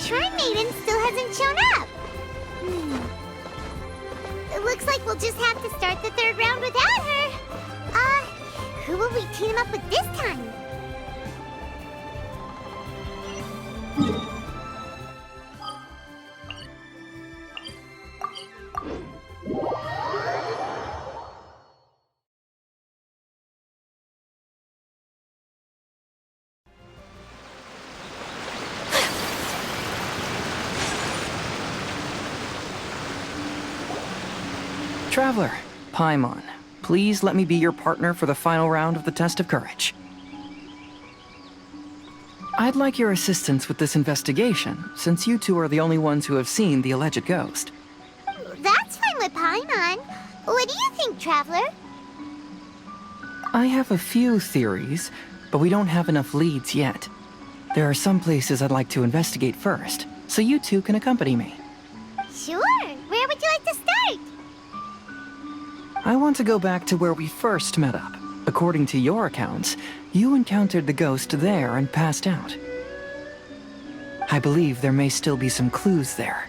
Shrine Maiden still hasn't shown up. It looks like we'll just have to start the third round without her. Who will we team up with this time? Traveler, Paimon, please let me be your partner for the final round of the test of courage. I'd like your assistance with this investigation, since you two are the only ones who have seen the alleged ghost. That's fine with Paimon. What do you think, Traveler? I have a few theories, but we don't have enough leads yet. There are some places I'd like to investigate first, so you two can accompany me. Sure. Where would you like to start? I want to go back to where we first met up. According to your accounts, you encountered the ghost there and passed out. I believe there may still be some clues there.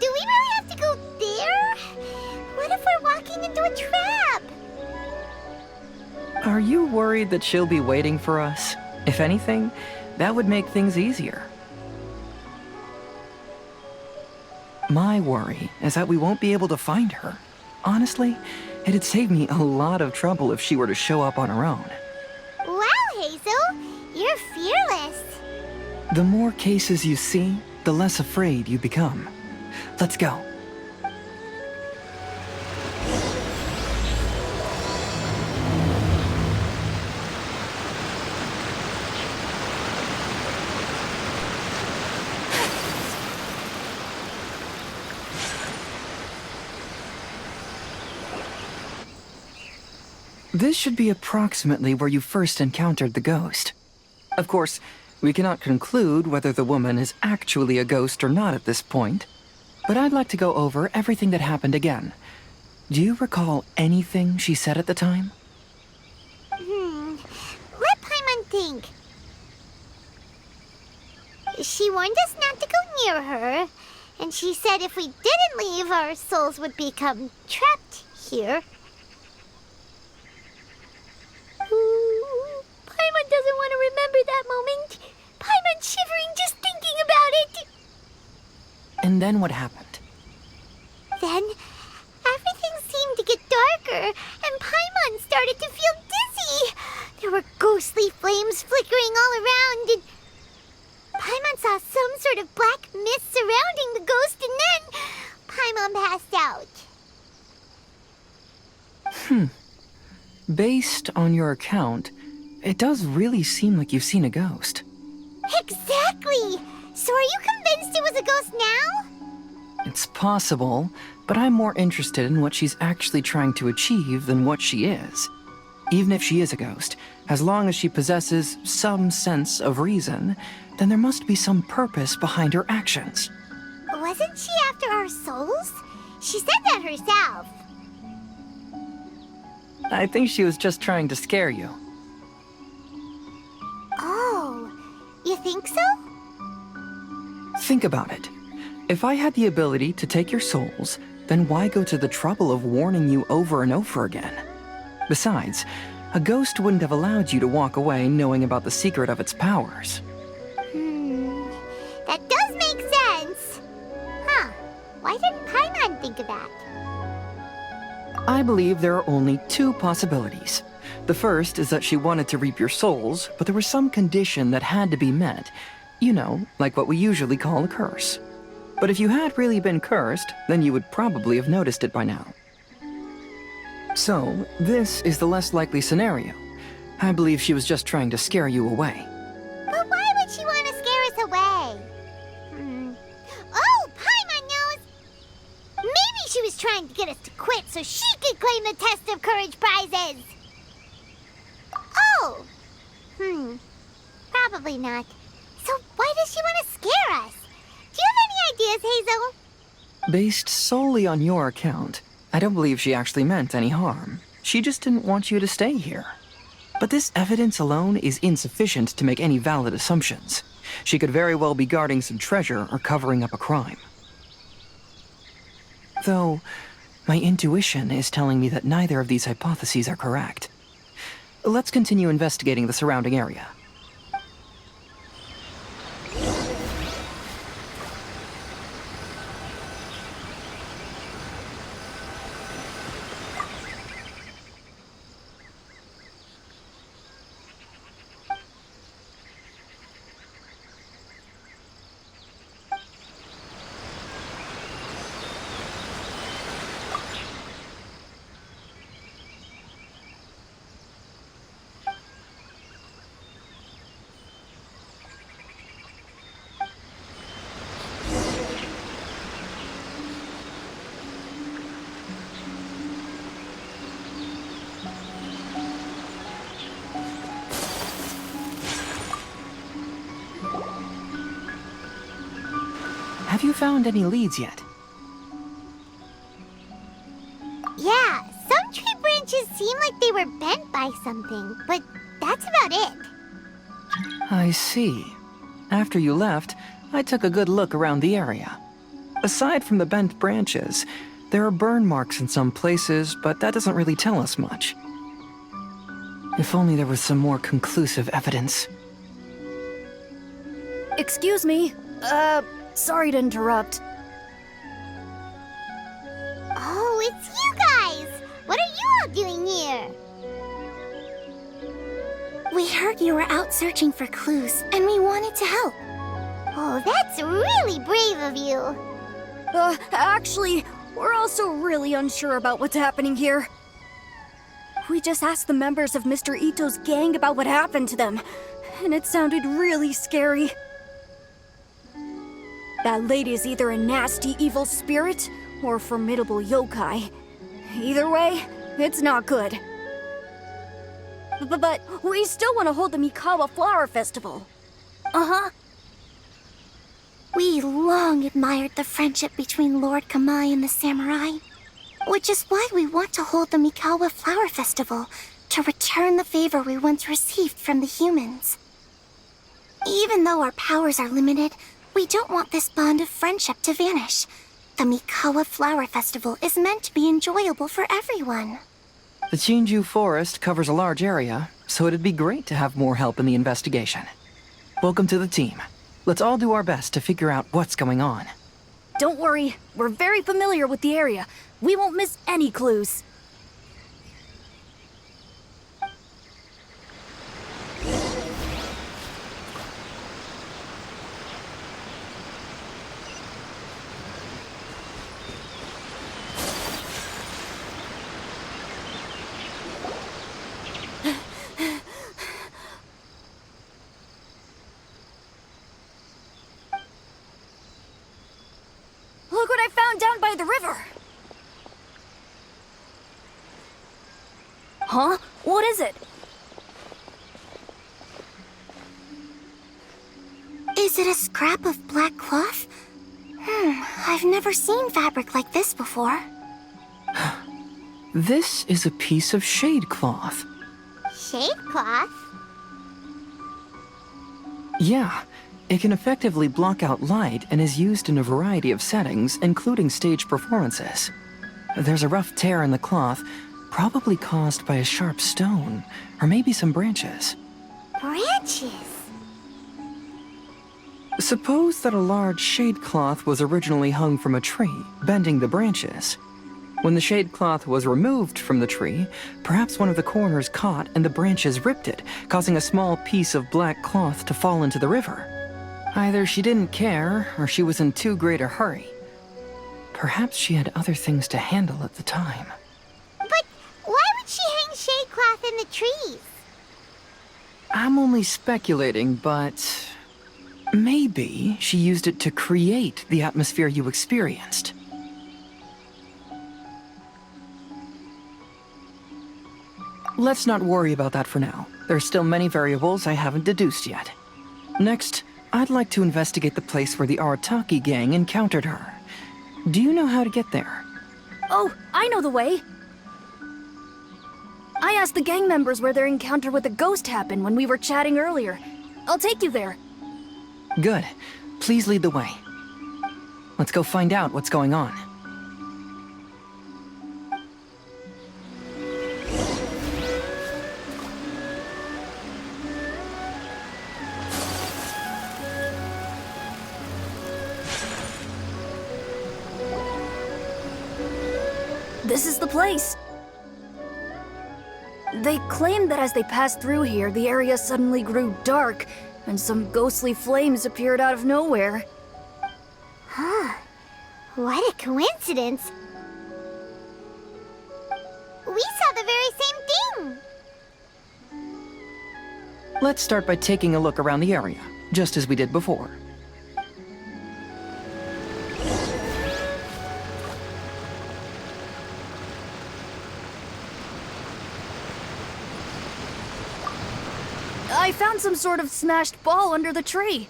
Do we really have to go there? What if we're walking into a trap? Are you worried that she'll be waiting for us? If anything, that would make things easier. My worry is that we won't be able to find her. Honestly, it'd save me a lot of trouble if she were to show up on her own. Wow, Hazel! You're fearless. The more cases you see, the less afraid you become. Let's go. This should be approximately where you first encountered the ghost. Of course, we cannot conclude whether the woman is actually a ghost or not at this point, but I'd like to go over everything that happened again. Do you recall anything she said at the time? Let Paimon think. She warned us not to go near her, and she said if we didn't leave, our souls would become trapped here. Paimon doesn't want to remember that moment. Paimon's shivering just thinking about it. And then what happened? Then, everything seemed to get darker, and Paimon started to feel dizzy. There were ghostly flames flickering all around, and Paimon saw some sort of black mist surrounding the ghost, and then Paimon passed out. Based on your account, it does really seem like you've seen a ghost. Exactly! So are you convinced it was a ghost now? It's possible, but I'm more interested in what she's actually trying to achieve than what she is. Even if she is a ghost, as long as she possesses some sense of reason, then there must be some purpose behind her actions. Wasn't she after our souls? She said that herself. I think she was just trying to scare you. Oh, you think so? Think about it. If I had the ability to take your souls, then why go to the trouble of warning you over and over again? Besides, a ghost wouldn't have allowed you to walk away knowing about the secret of its powers. That does make sense. Huh, why didn't Paimon think of that? I believe there are only two possibilities. The first is that she wanted to reap your souls, but there was some condition that had to be met. You know, like what we usually call a curse. But if you had really been cursed, then you would probably have noticed it by now. So, this is the less likely scenario. I believe she was just trying to scare you away. But why would she want to scare us away? Oh, Paimon knows! Maybe she was trying to get us to quit so she could claim the Test of Courage prizes! Oh! Probably not. So why does she want to scare us? Do you have any ideas, Hazel? Based solely on your account, I don't believe she actually meant any harm. She just didn't want you to stay here. But this evidence alone is insufficient to make any valid assumptions. She could very well be guarding some treasure or covering up a crime. Though, my intuition is telling me that neither of these hypotheses are correct. Let's continue investigating the surrounding area. Have you found any leads yet? Yeah, some tree branches seem like they were bent by something, but that's about it. I see. After you left, I took a good look around the area. Aside from the bent branches, there are burn marks in some places, but that doesn't really tell us much. If only there was some more conclusive evidence. Excuse me. Sorry to interrupt. Oh, it's you guys! What are you all doing here? We heard you were out searching for clues, and we wanted to help. Oh, that's really brave of you. Actually, we're also really unsure about what's happening here. We just asked the members of Mr. Ito's gang about what happened to them, and it sounded really scary. That lady is either a nasty evil spirit or a formidable yokai. Either way, it's not good. But we still want to hold the Mikawa Flower Festival. Uh-huh. We long admired the friendship between Lord Kamai and the samurai, which is why we want to hold the Mikawa Flower Festival to return the favor we once received from the humans. Even though our powers are limited, we don't want this bond of friendship to vanish. The Mikawa Flower Festival is meant to be enjoyable for everyone. The Chinju Forest covers a large area, so it'd be great to have more help in the investigation. Welcome to the team. Let's all do our best to figure out what's going on. Don't worry, we're very familiar with the area. We won't miss any clues. Look what I found down by the river! Huh? What is it? Is it a scrap of black cloth? I've never seen fabric like this before. This is a piece of shade cloth. Shade cloth? Yeah, it can effectively block out light and is used in a variety of settings, including stage performances. There's a rough tear in the cloth, probably caused by a sharp stone, or maybe some branches. Branches? Suppose that a large shade cloth was originally hung from a tree, bending the branches. When the shade cloth was removed from the tree, perhaps one of the corners caught and the branches ripped it, causing a small piece of black cloth to fall into the river. Either she didn't care, or she was in too great a hurry. Perhaps she had other things to handle at the time. But why would she hang shade cloth in the trees? I'm only speculating, but maybe she used it to create the atmosphere you experienced. Let's not worry about that for now. There are still many variables I haven't deduced yet. Next, I'd like to investigate the place where the Arataki gang encountered her. Do you know how to get there? Oh, I know the way. I asked the gang members where their encounter with the ghost happened when we were chatting earlier. I'll take you there. Good. Please lead the way. Let's go find out what's going on. This is the place. They claimed that as they passed through here, the area suddenly grew dark, and some ghostly flames appeared out of nowhere. Huh. What a coincidence. We saw the very same thing. Let's start by taking a look around the area, just as we did before. I found some sort of smashed ball under the tree.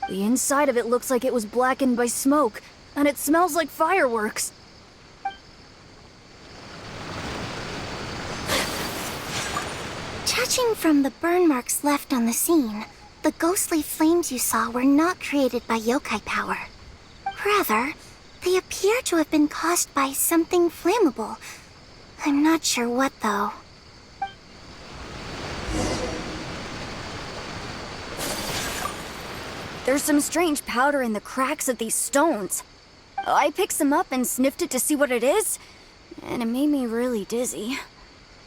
The inside of it looks like it was blackened by smoke, and it smells like fireworks. Judging from the burn marks left on the scene, the ghostly flames you saw were not created by yokai power. Rather, they appear to have been caused by something flammable. I'm not sure what, though. There's some strange powder in the cracks of these stones. I picked some up and sniffed it to see what it is, and it made me really dizzy.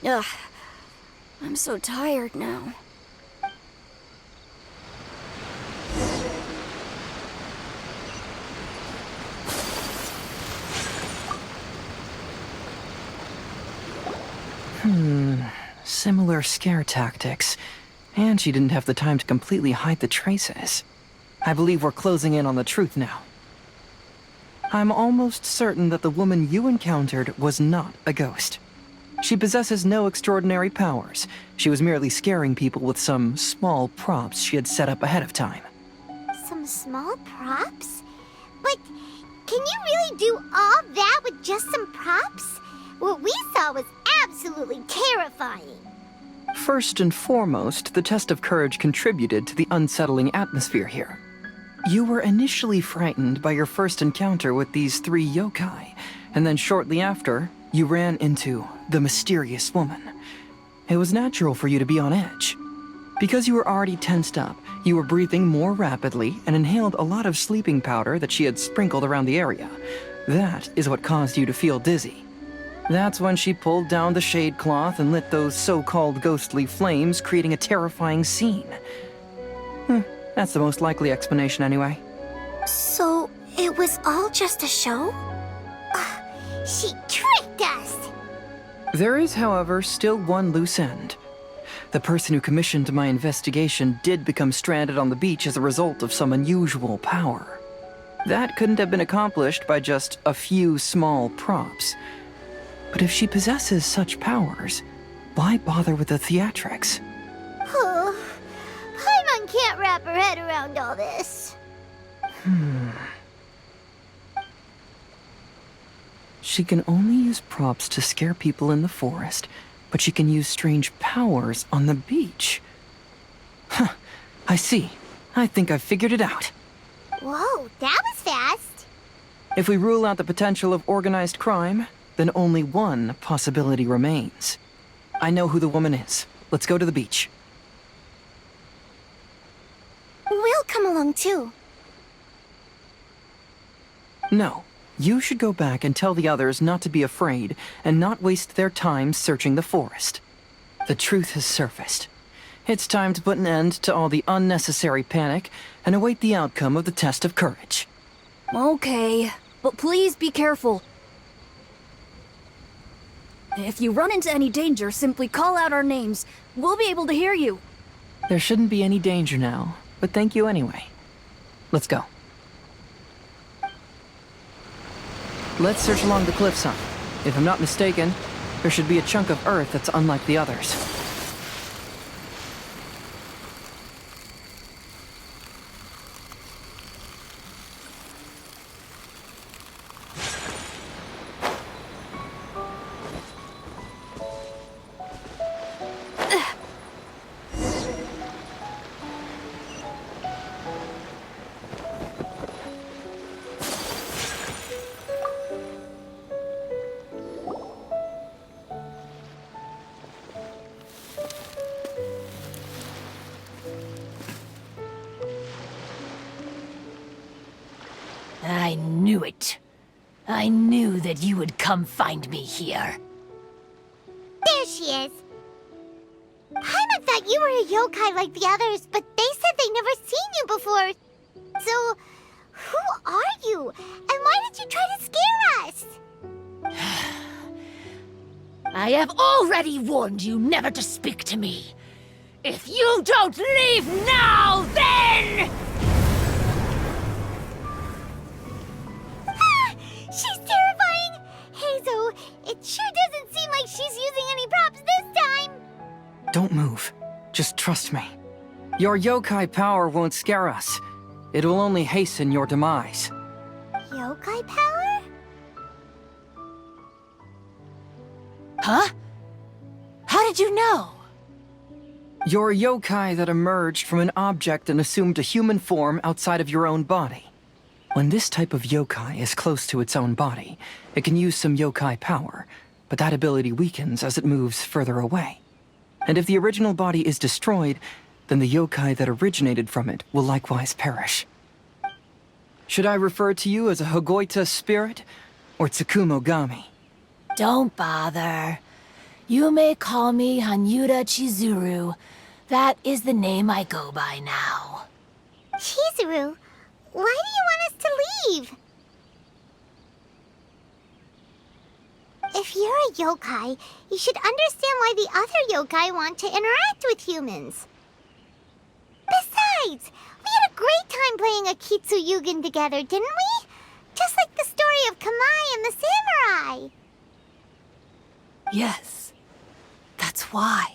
Ugh, I'm so tired now. Similar scare tactics. And she didn't have the time to completely hide the traces. I believe we're closing in on the truth now. I'm almost certain that the woman you encountered was not a ghost. She possesses no extraordinary powers. She was merely scaring people with some small props she had set up ahead of time. Some small props? But can you really do all that with just some props? What we saw was absolutely terrifying. First and foremost, the test of courage contributed to the unsettling atmosphere here. You were initially frightened by your first encounter with these three yokai, and then shortly after, you ran into the mysterious woman. It was natural for you to be on edge. Because you were already tensed up, you were breathing more rapidly and inhaled a lot of sleeping powder that she had sprinkled around the area. That is what caused you to feel dizzy. That's when she pulled down the shade cloth and lit those so-called ghostly flames, creating a terrifying scene. That's the most likely explanation anyway. So, it was all just a show? She tricked us! There is, however, still one loose end. The person who commissioned my investigation did become stranded on the beach as a result of some unusual power. That couldn't have been accomplished by just a few small props. But if she possesses such powers, why bother with the theatrics? Oh, Paimon can't wrap her head around all this. She can only use props to scare people in the forest, but she can use strange powers on the beach. Huh, I see. I think I've figured it out. Whoa, that was fast. If we rule out the potential of organized crime, then only one possibility remains. I know who the woman is. Let's go to the beach. We'll come along too. No, you should go back and tell the others not to be afraid and not waste their time searching the forest. The truth has surfaced. It's time to put an end to all the unnecessary panic and await the outcome of the test of courage. Okay, but please be careful. If you run into any danger, simply call out our names. We'll be able to hear you. There shouldn't be any danger now, but thank you anyway. Let's go. Let's search along the cliffside. If I'm not mistaken, there should be a chunk of earth that's unlike the others. I knew it. I knew that you would come find me here. There she is. Paimon thought you were a yokai like the others, but they said they never seen you before. So, who are you? And why did you try to scare us? I have already warned you never to speak to me. If you don't leave now, then... She's terrifying! Hazel, it sure doesn't seem like she's using any props this time! Don't move. Just trust me. Your yokai power won't scare us. It'll only hasten your demise. Yokai power? Huh? How did you know? You're a yokai that emerged from an object and assumed a human form outside of your own body. When this type of yokai is close to its own body, it can use some yokai power, but that ability weakens as it moves further away. And if the original body is destroyed, then the yokai that originated from it will likewise perish. Should I refer to you as a Hagoita spirit, or Tsukumogami? Don't bother. You may call me Hanyuda Chizuru. That is the name I go by now. Chizuru, why do you want us to leave? If you're a yokai, you should understand why the other yokai want to interact with humans. Besides, we had a great time playing Akitsu Yugen together, didn't we? Just like the story of Kamai and the samurai. Yes, that's why.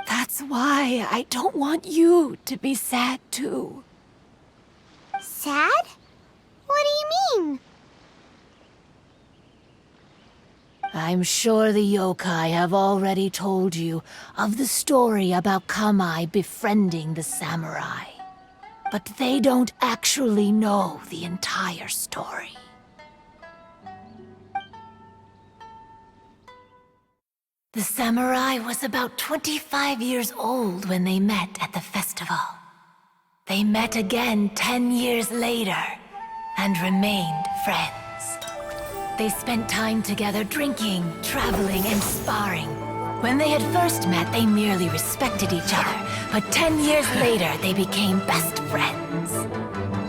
That's why I don't want you to be sad too. Sad? What do you mean? I'm sure the yokai have already told you of the story about Kamai befriending the samurai. But they don't actually know the entire story. The samurai was about 25 years old when they met at the festival. They met again 10 years later and remained friends. They spent time together drinking, traveling, and sparring. When they had first met, they merely respected each other, but 10 years later, they became best friends.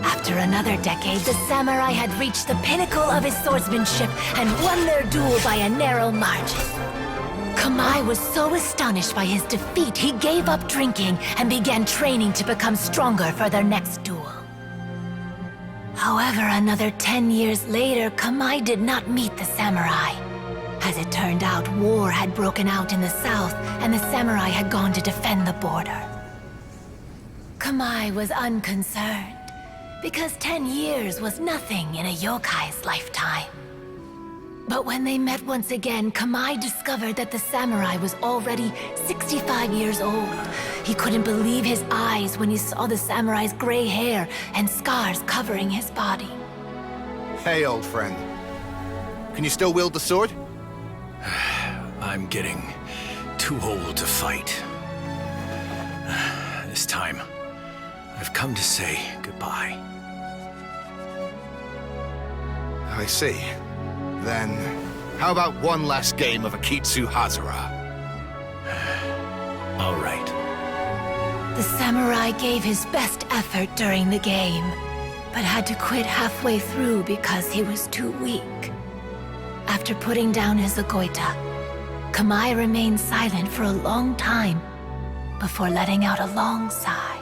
After another decade, the samurai had reached the pinnacle of his swordsmanship and won their duel by a narrow margin. Kamai was so astonished by his defeat, he gave up drinking and began training to become stronger for their next duel. However, another 10 years later, Kamai did not meet the samurai. As it turned out, war had broken out in the south, and the samurai had gone to defend the border. Kamai was unconcerned, because 10 years was nothing in a yokai's lifetime. But when they met once again, Kamai discovered that the samurai was already 65 years old. He couldn't believe his eyes when he saw the samurai's gray hair and scars covering his body. Hey, old friend. Can you still wield the sword? I'm getting too old to fight. This time, I've come to say goodbye. I see. Then, how about one last game of Akitsu Hazara? All right. The samurai gave his best effort during the game, but had to quit halfway through because he was too weak. After putting down his Agoita, Kamai remained silent for a long time before letting out a long sigh.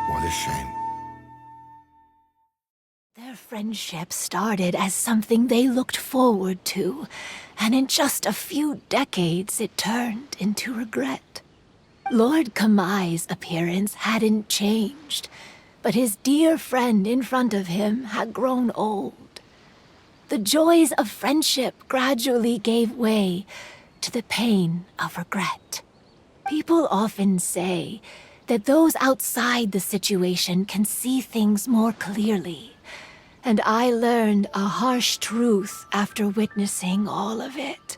What a shame. Their friendship started as something they looked forward to, and in just a few decades it turned into regret. Lord Kamai's appearance hadn't changed, but his dear friend in front of him had grown old. The joys of friendship gradually gave way to the pain of regret. People often say that those outside the situation can see things more clearly. And I learned a harsh truth after witnessing all of it.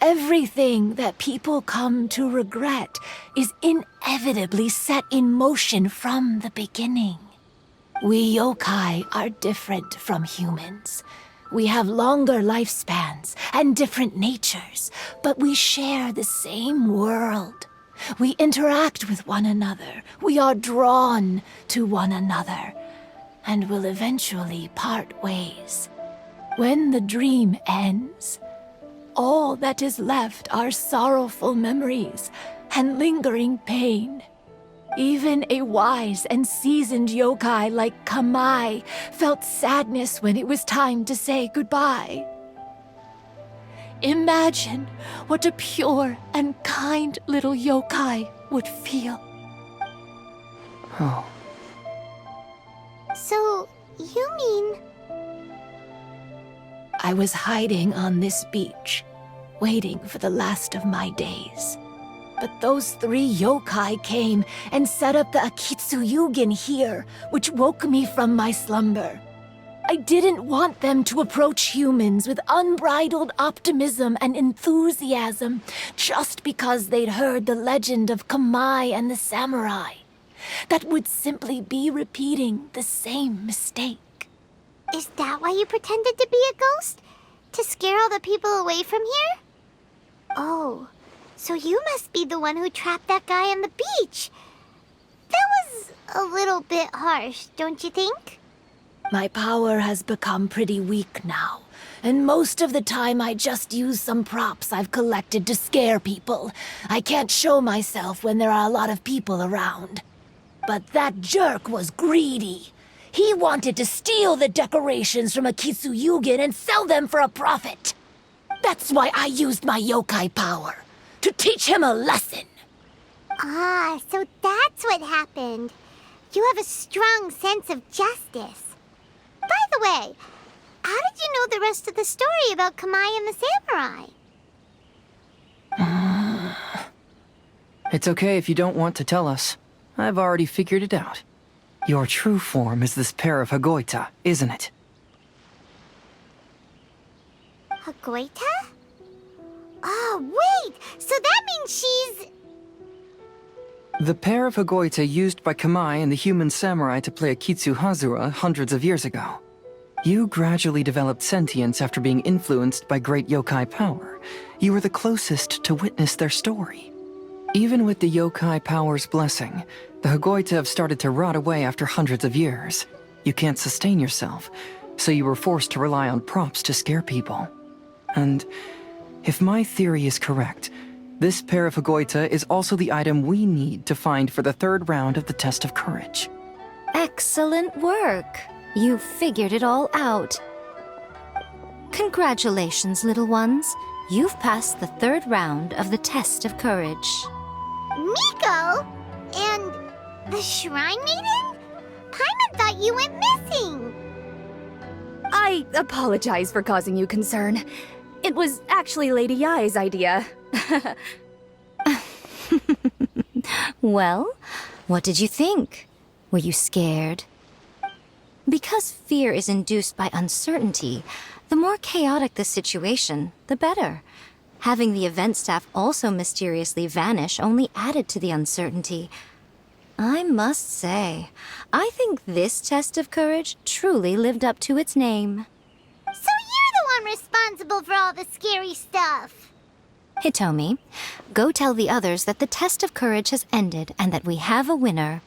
Everything that people come to regret is inevitably set in motion from the beginning. We yokai are different from humans. We have longer lifespans and different natures, but we share the same world. We interact with one another. We are drawn to one another, and will eventually part ways. When the dream ends, all that is left are sorrowful memories and lingering pain. Even a wise and seasoned yokai like Kamai felt sadness when it was time to say goodbye. Imagine what a pure and kind little yokai would feel. Oh. So, you mean... I was hiding on this beach, waiting for the last of my days. But those 3 yokai came and set up the Akitsu Yugen here, which woke me from my slumber. I didn't want them to approach humans with unbridled optimism and enthusiasm just because they'd heard the legend of Kamai and the samurai. That would simply be repeating the same mistake. Is that why you pretended to be a ghost? To scare all the people away from here? Oh, so you must be the one who trapped that guy on the beach. That was a little bit harsh, don't you think? My power has become pretty weak now, and most of the time I just use some props I've collected to scare people. I can't show myself when there are a lot of people around. But that jerk was greedy. He wanted to steal the decorations from Akitsu Yugen and sell them for a profit. That's why I used my yokai power, to teach him a lesson. Ah, so that's what happened. You have a strong sense of justice. By the way, how did you know the rest of the story about Kamai and the samurai? It's okay if you don't want to tell us. I've already figured it out. Your true form is this pair of Hagoita, isn't it? Hagoita? Oh, wait! So that means she's... The pair of Hagoita used by Kamai and the human samurai to play Akitsu Hazura hundreds of years ago. You gradually developed sentience after being influenced by great yokai power. You were the closest to witness their story. Even with the yokai power's blessing, the Hagoita have started to rot away after hundreds of years. You can't sustain yourself, so you were forced to rely on props to scare people. And if my theory is correct, this pair of Hagoita is also the item we need to find for the 3rd round of the test of courage. Excellent work. You figured it all out. Congratulations, little ones. You've passed the 3rd round of the test of courage. Miko? And the Shrine Maiden? Paimon thought you went missing. I apologize for causing you concern. It was actually Lady Yai's idea. Well, what did you think? Were you scared? Because fear is induced by uncertainty, the more chaotic the situation, the better. Having the event staff also mysteriously vanish only added to the uncertainty. I must say, I think this test of courage truly lived up to its name. So you're the one responsible for all the scary stuff. Hitomi, go tell the others that the test of courage has ended and that we have a winner.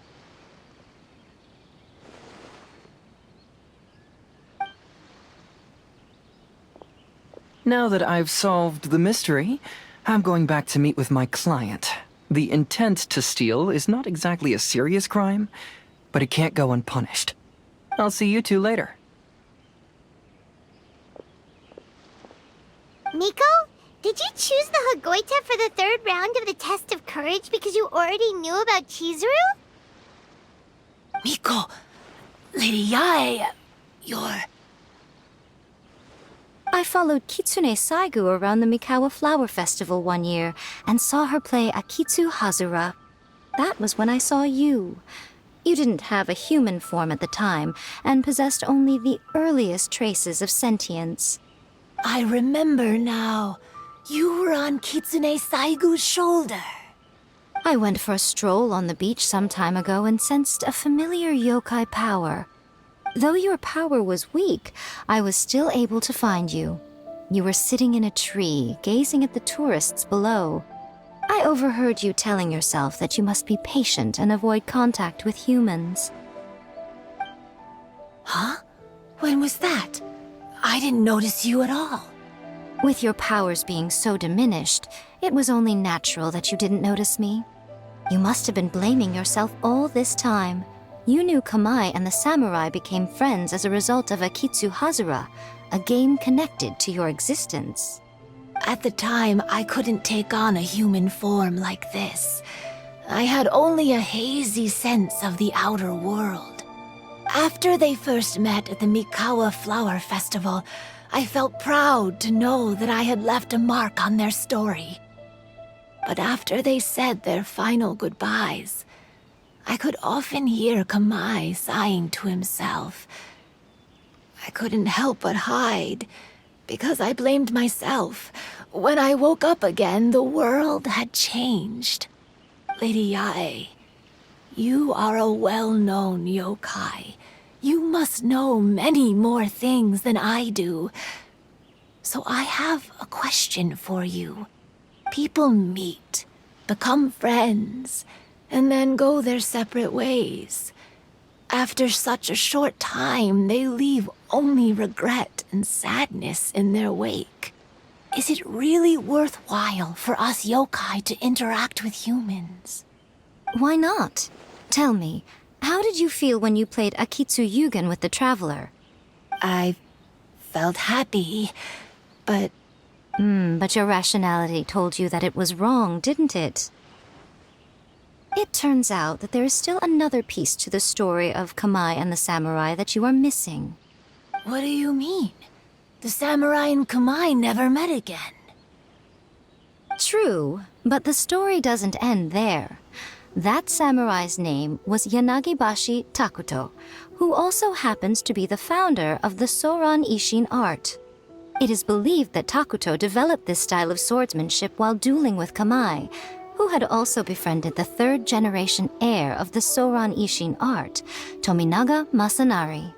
Now that I've solved the mystery, I'm going back to meet with my client. The intent to steal is not exactly a serious crime, but it can't go unpunished. I'll see you two later. Miko, did you choose the Hagoita for the 3rd round of the test of courage because you already knew about Chizuru? Miko, Lady Yai, you're... I followed Kitsune Saigu around the Mikawa Flower Festival one year and saw her play Akitsu Hazura. That was when I saw you. You didn't have a human form at the time and possessed only the earliest traces of sentience. I remember now. You were on Kitsune Saigu's shoulder. I went for a stroll on the beach some time ago and sensed a familiar yokai power. Though your power was weak, I was still able to find you. You were sitting in a tree, gazing at the tourists below. I overheard you telling yourself that you must be patient and avoid contact with humans. Huh? When was that? I didn't notice you at all. With your powers being so diminished, it was only natural that you didn't notice me. You must have been blaming yourself all this time. You knew Kamai and the samurai became friends as a result of Akitsu Hazura, a game connected to your existence. At the time, I couldn't take on a human form like this. I had only a hazy sense of the outer world. After they first met at the Mikawa Flower Festival, I felt proud to know that I had left a mark on their story. But after they said their final goodbyes, I could often hear Kamai sighing to himself. I couldn't help but hide, because I blamed myself. When I woke up again, the world had changed. Lady Yae, you are a well-known yokai. You must know many more things than I do. So I have a question for you. People meet, become friends, and then go their separate ways. After such a short time, they leave only regret and sadness in their wake. Is it really worthwhile for us yokai to interact with humans? Why not? Tell me, how did you feel when you played Akitsu Yugen with the Traveler? I felt happy, but... But your rationality told you that it was wrong, didn't it? It turns out that there is still another piece to the story of Kamai and the samurai that you are missing. What do you mean? The samurai and Kamai never met again. True, but the story doesn't end there. That samurai's name was Yanagibashi Takuto, who also happens to be the founder of the Soran Ishin art. It is believed that Takuto developed this style of swordsmanship while dueling with Kamai, who had also befriended the third-generation heir of the Soran Ishin art, Tominaga Masanari.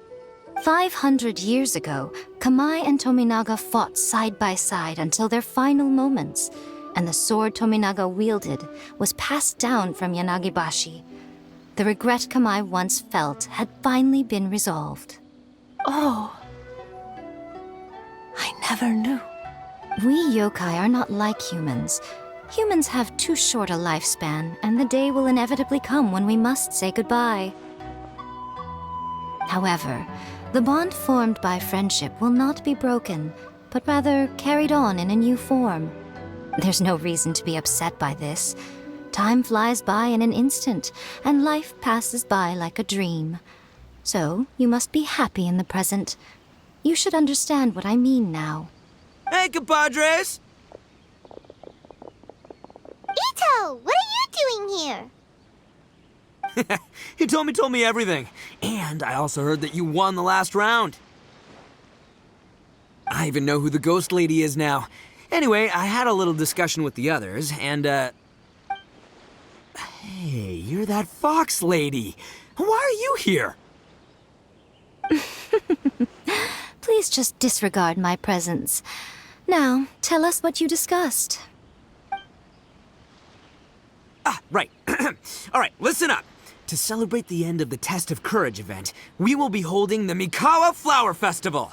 500 years ago, Kamai and Tominaga fought side by side until their final moments, and the sword Tominaga wielded was passed down from Yanagibashi. The regret Kamai once felt had finally been resolved. Oh. I never knew. We yokai are not like humans. Humans have too short a lifespan, and the day will inevitably come when we must say goodbye. However, the bond formed by friendship will not be broken, but rather carried on in a new form. There's no reason to be upset by this. Time flies by in an instant, and life passes by like a dream. So, you must be happy in the present. You should understand what I mean now. Hey, compadres! Ito, what are you doing here? He told me everything. And I also heard that you won the last round. I even know who the ghost lady is now. Anyway, I had a little discussion with the others, and, Hey, you're that fox lady. Why are you here? Please just disregard my presence. Now, tell us what you discussed. Ah, right. All right, listen up. To celebrate the end of the Test of Courage event, we will be holding the Mikawa Flower Festival.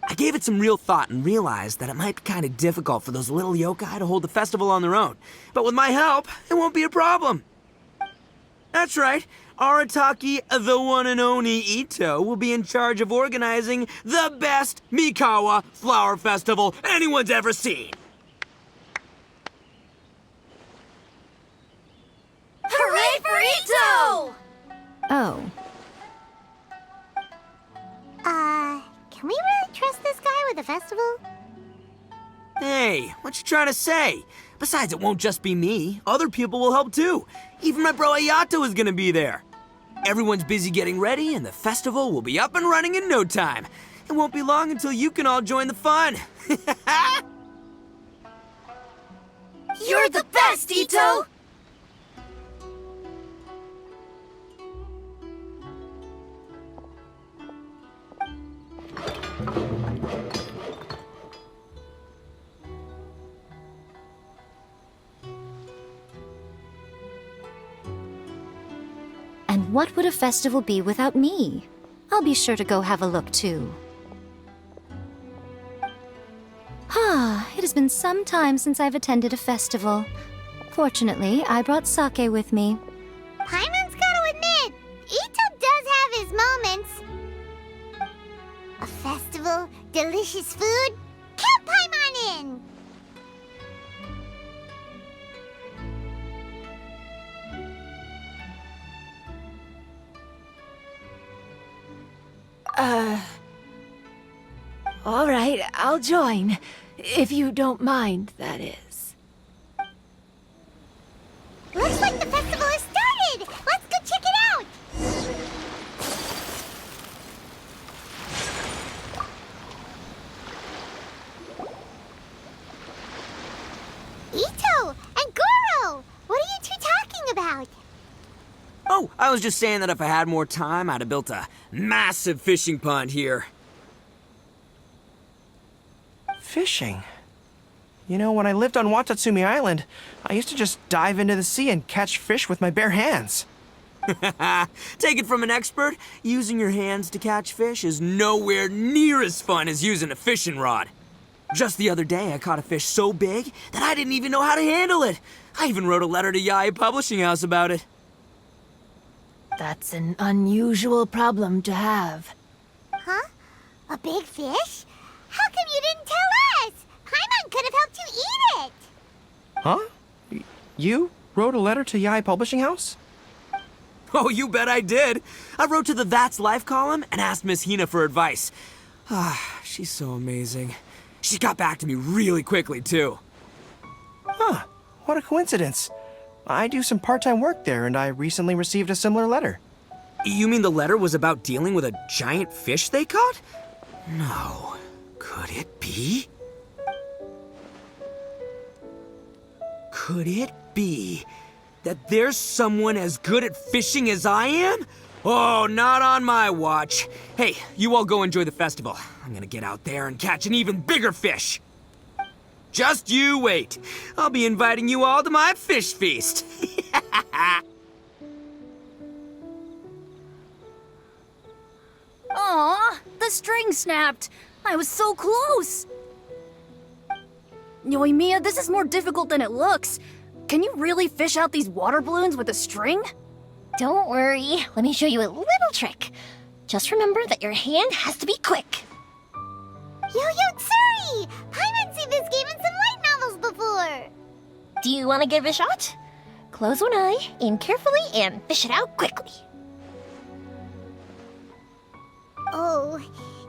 I gave it some real thought and realized that it might be kind of difficult for those little yokai to hold the festival on their own. But with my help, it won't be a problem. That's right. Arataki, the one and only Ito, will be in charge of organizing the best Mikawa Flower Festival anyone's ever seen. Hooray for Ito! Oh, Can we really trust this guy with the festival? Hey, what you trying to say? Besides, it won't just be me. Other people will help too. Even my bro Ayato is gonna be there. Everyone's busy getting ready, and the festival will be up and running in no time. It won't be long until you can all join the fun. You're the best, Ito! And what would a festival be without me? I'll be sure to go have a look too. It has been some time since I've attended a festival. Fortunately, I brought sake with me. Paimon's gotta admit, Ito does have his moments. A festival, delicious food, count Paimon in! All right, I'll join. If you don't mind, that is. Looks like the festival has started! Let's go check it out! Ito and Goro! What are you two talking about? Oh, I was just saying that if I had more time, I'd have built a massive fishing pond here. Fishing? You know, when I lived on Watatsumi Island, I used to just dive into the sea and catch fish with my bare hands. Take it from an expert, using your hands to catch fish is nowhere near as fun as using a fishing rod. Just the other day, I caught a fish so big that I didn't even know how to handle it. I even wrote a letter to Yae Publishing House about it. That's an unusual problem to have. Huh? A big fish? How come you didn't tell us? Paimon could have helped you eat it! Huh? You wrote a letter to Yae Publishing House? Oh, you bet I did. I wrote to the That's Life column and asked Miss Hina for advice. She's so amazing. She got back to me really quickly, too. Huh, what a coincidence. I do some part-time work there, and I recently received a similar letter. You mean the letter was about dealing with a giant fish they caught? No. Could it be? Could it be that there's someone as good at fishing as I am? Oh, not on my watch. Hey, you all go enjoy the festival. I'm gonna get out there and catch an even bigger fish. Just you wait. I'll be inviting you all to my fish feast. Aw, the string snapped. I was so close. Yoimiya, this is more difficult than it looks. Can you really fish out these water balloons with a string? Don't worry. Let me show you a little trick. Just remember that your hand has to be quick. Yo-Yo Tsuri! Paimon's seen this game in some light novels before! Do you want to give it a shot? Close one eye, aim carefully, and fish it out quickly. Oh,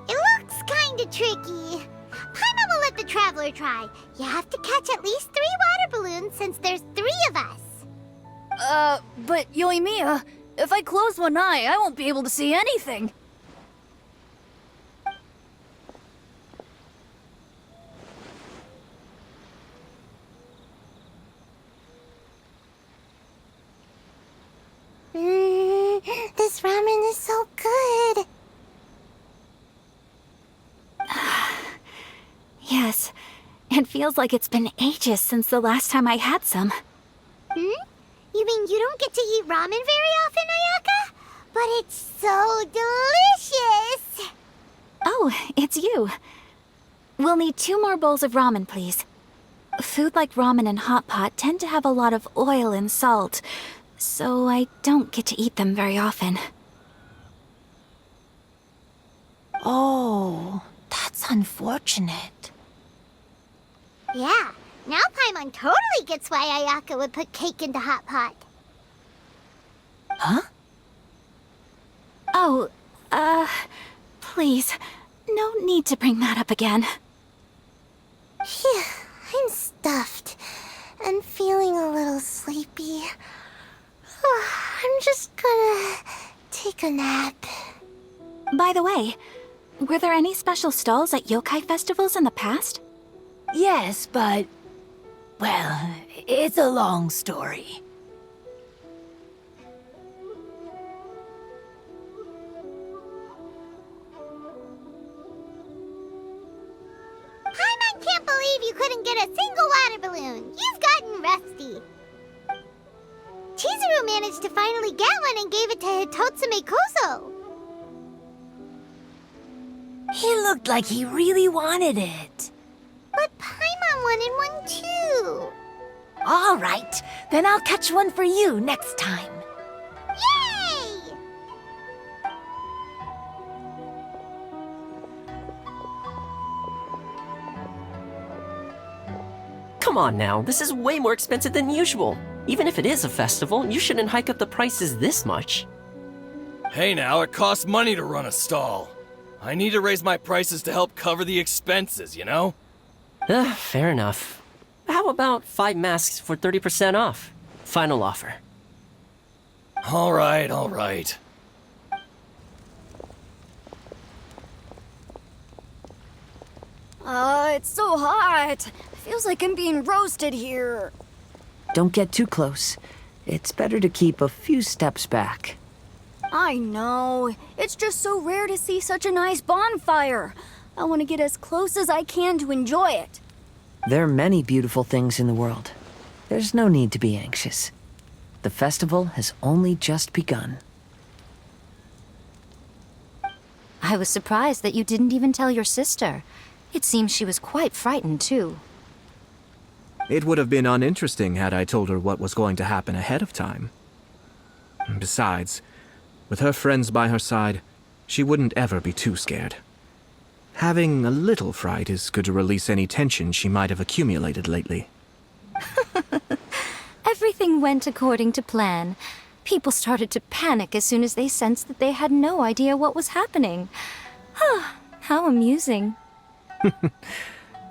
it looks kinda tricky. Paimon will let the traveler try. You have to catch at least 3 water balloons since there's 3 of us. But Yoimiya, if I close one eye, I won't be able to see anything. This ramen is so good. Yes, it feels like it's been ages since the last time I had some. You mean you don't get to eat ramen very often, Ayaka? But it's so delicious! Oh, it's you. We'll need 2 more bowls of ramen, please. Food like ramen and hot pot tend to have a lot of oil and salt, so I don't get to eat them very often. Oh, that's unfortunate. Yeah, now Paimon totally gets why Ayaka would put cake into hot pot. Huh? Oh, please, no need to bring that up again. Phew, I'm stuffed and feeling a little sleepy. I'm just gonna take a nap. By the way, were there any special stalls at yokai festivals in the past? Yes, but Well, it's a long story. Paimon can't believe you couldn't get a single water balloon. You've gotten rusty. Chizuru managed to finally get one and gave it to Hitotsume Kozo. He looked like he really wanted it. But Paimon wanted one too. All right, then I'll catch one for you next time. Yay! Come on now, this is way more expensive than usual. Even if it is a festival, you shouldn't hike up the prices this much. Hey now, it costs money to run a stall. I need to raise my prices to help cover the expenses, you know? Fair enough. How about 5 masks for 30% off? Final offer. All right. It's so hot. Feels like I'm being roasted here. Don't get too close. It's better to keep a few steps back. I know. It's just so rare to see such a nice bonfire. I want to get as close as I can to enjoy it. There are many beautiful things in the world. There's no need to be anxious. The festival has only just begun. I was surprised that you didn't even tell your sister. It seems she was quite frightened, too. It would have been uninteresting had I told her what was going to happen ahead of time. Besides, with her friends by her side, she wouldn't ever be too scared. Having a little fright is good to release any tension she might have accumulated lately. Everything went according to plan. People started to panic as soon as they sensed that they had no idea what was happening. How amusing.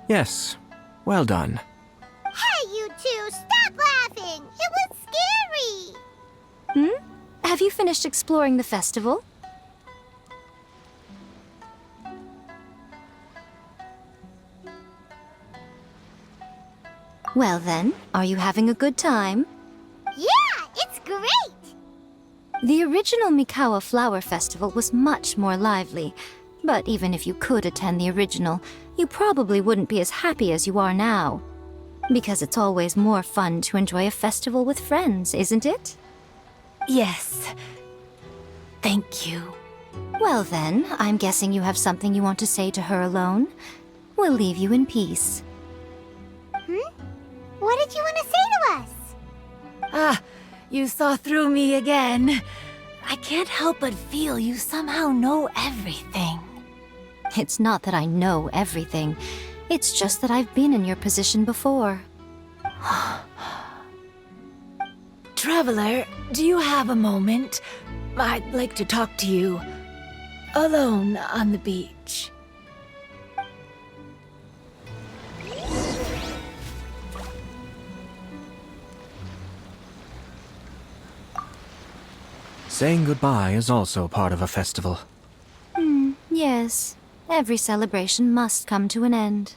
Yes, well done. Hey, you two, stop laughing! It was scary! Have you finished exploring the festival? Well then, are you having a good time? Yeah, it's great! The original Mikawa Flower Festival was much more lively, but even if you could attend the original, you probably wouldn't be as happy as you are now. Because it's always more fun to enjoy a festival with friends, isn't it? Yes. Thank you. Well then, I'm guessing you have something you want to say to her alone. We'll leave you in peace. What did you want to say to us? Ah, you saw through me again. I can't help but feel you somehow know everything. It's not that I know everything. It's just that I've been in your position before. Traveler, do you have a moment? I'd like to talk to you. Alone on the beach. Saying goodbye is also part of a festival. Yes. Every celebration must come to an end.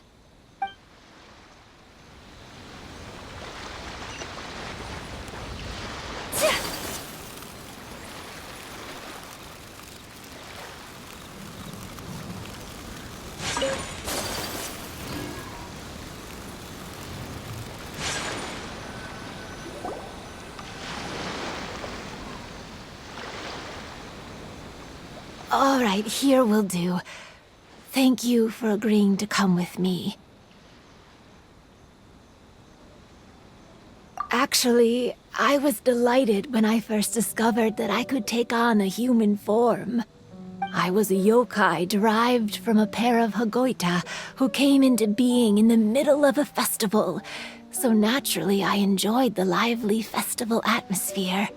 All right, here will do. Thank you for agreeing to come with me. Actually, I was delighted when I first discovered that I could take on a human form. I was a yokai derived from a pair of Hagoita who came into being in the middle of a festival, so naturally I enjoyed the lively festival atmosphere.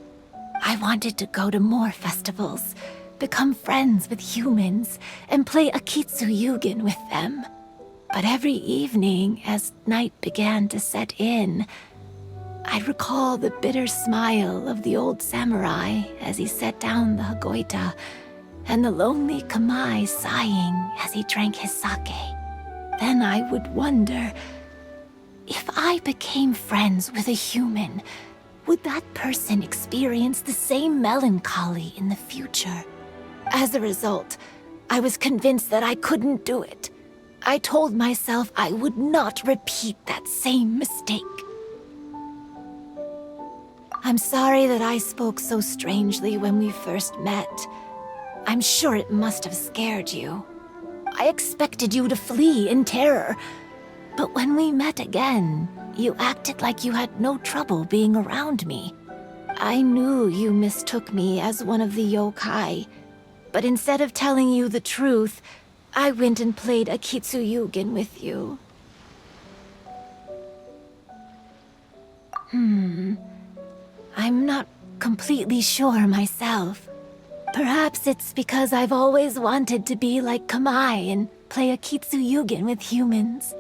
I wanted to go to more festivals, become friends with humans, and play Akitsu Yugen with them. But every evening, as night began to set in, I'd recall the bitter smile of the old samurai as he set down the Hagoita, and the lonely Kamai sighing as he drank his sake. Then I would wonder, If I became friends with a human, would that person experience the same melancholy in the future? As a result, I was convinced that I couldn't do it. I told myself I would not repeat that same mistake. I'm sorry that I spoke so strangely when we first met. I'm sure it must have scared you. I expected you to flee in terror, but when we met again, you acted like you had no trouble being around me. I knew you mistook me as one of the yokai, but instead of telling you the truth, I went and played Akitsu Yugen with you. I'm not completely sure myself. Perhaps it's because I've always wanted to be like Kamai and play Akitsu Yugen with humans.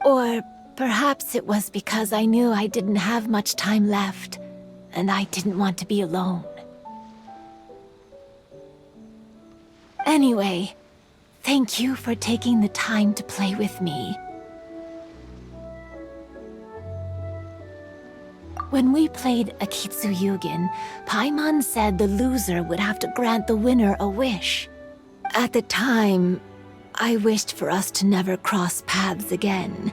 Or perhaps it was because I knew I didn't have much time left, and I didn't want to be alone. Anyway, thank you for taking the time to play with me. When we played Akitsu Yugen, Paimon said the loser would have to grant the winner a wish. At the time, I wished for us to never cross paths again.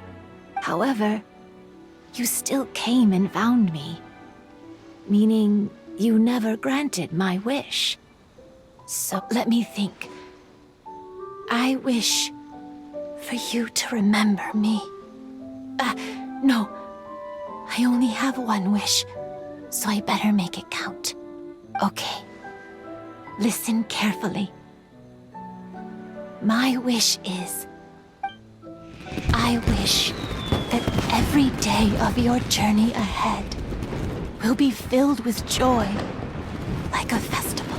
However, you still came and found me, meaning you never granted my wish. So let me think. I wish for you to remember me. No. I only have one wish, so I better make it count. Okay. Listen carefully. My wish is... I wish that every day of your journey ahead will be filled with joy, like a festival.